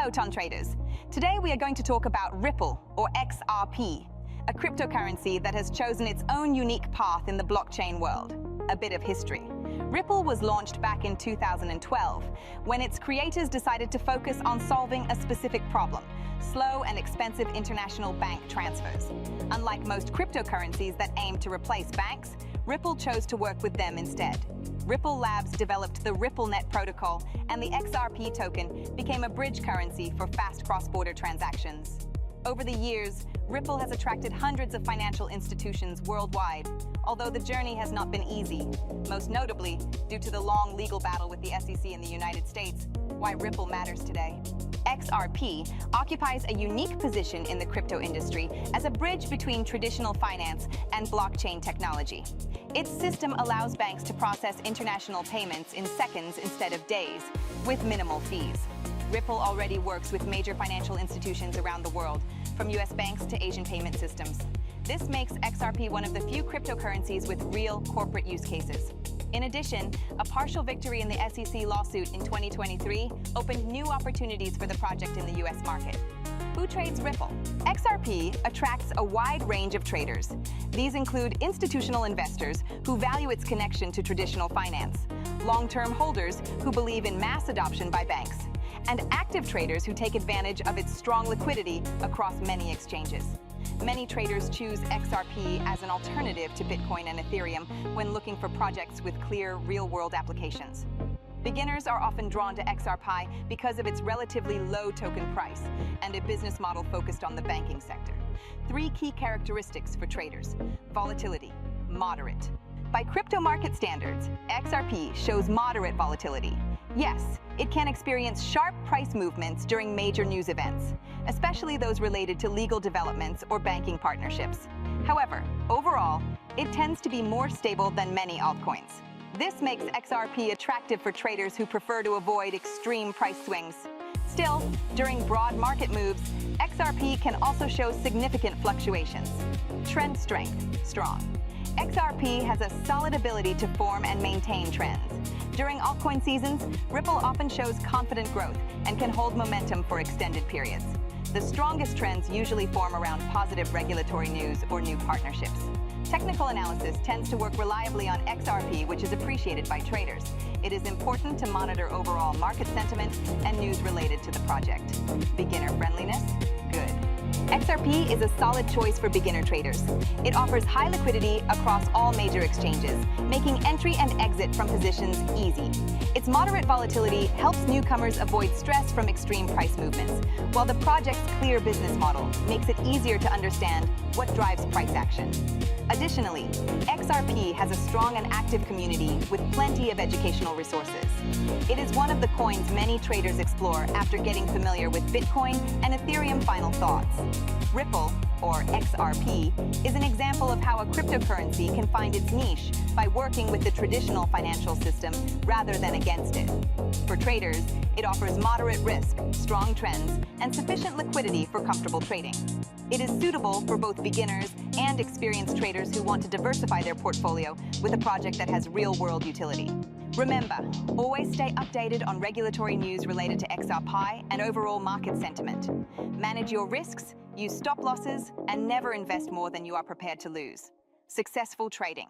Hello, Ton traders. Today we are going to talk about Ripple, or XRP, a cryptocurrency that has chosen its own unique path in the blockchain world. A bit of history. Ripple was launched back in 2012, when its creators decided to focus on solving a specific problem: slow and expensive international bank transfers. Unlike most cryptocurrencies that aim to replace banks, Ripple chose to work with them instead. Ripple Labs developed the RippleNet protocol, and the XRP token became a bridge currency for fast cross-border transactions. Over the years, Ripple has attracted hundreds of financial institutions worldwide, although the journey has not been easy, most notably due to the long legal battle with the SEC in the United States. Why Ripple matters today. XRP occupies a unique position in the crypto industry as a bridge between traditional finance and blockchain technology. Its system allows banks to process international payments in seconds instead of days, with minimal fees. Ripple already works with major financial institutions around the world, from US banks to Asian payment systems. This makes XRP one of the few cryptocurrencies with real corporate use cases. In addition, a partial victory in the SEC lawsuit in 2023 opened new opportunities for the project in the US market. Who trades Ripple? XRP attracts a wide range of traders. These include institutional investors who value its connection to traditional finance, long-term holders who believe in mass adoption by banks, and active traders who take advantage of its strong liquidity across many exchanges. Many traders choose XRP as an alternative to Bitcoin and Ethereum when looking for projects with clear, real-world applications. Beginners are often drawn to XRP because of its relatively low token price and a business model focused on the banking sector. Three key characteristics for traders: volatility, moderate. By crypto market standards, XRP shows moderate volatility. Yes, it can experience sharp price movements during major news events, especially those related to legal developments or banking partnerships. However, overall, it tends to be more stable than many altcoins. This makes XRP attractive for traders who prefer to avoid extreme price swings. Still, during broad market moves, XRP can also show significant fluctuations. Trend strength, strong. XRP has a solid ability to form and maintain trends. During altcoin seasons, Ripple often shows confident growth and can hold momentum for extended periods. The strongest trends usually form around positive regulatory news or new partnerships. Technical analysis tends to work reliably on XRP, which is appreciated by traders. It is important to monitor overall market sentiment and news related to the project. Beginner friendliness? Good. XRP is a solid choice for beginner traders. It offers high liquidity across all major exchanges, making entry and exit from positions easy. Its moderate volatility helps newcomers avoid stress from extreme price movements, while the project's clear business model makes it easier to understand what drives price action. Additionally, XRP has a strong and active community with plenty of educational resources. It is one of the coins many traders explore after getting familiar with Bitcoin and Ethereum final thoughts. Ripple, or XRP, is an example of how a cryptocurrency can find its niche by working with the traditional financial system rather than against it. For traders, it offers moderate risk, strong trends, and sufficient liquidity for comfortable trading. It is suitable for both beginners and experienced traders who want to diversify their portfolio with a project that has real-world utility. Remember, always stay updated on regulatory news related to XRP and overall market sentiment. Manage your risks, use stop losses, and never invest more than you are prepared to lose. Successful trading.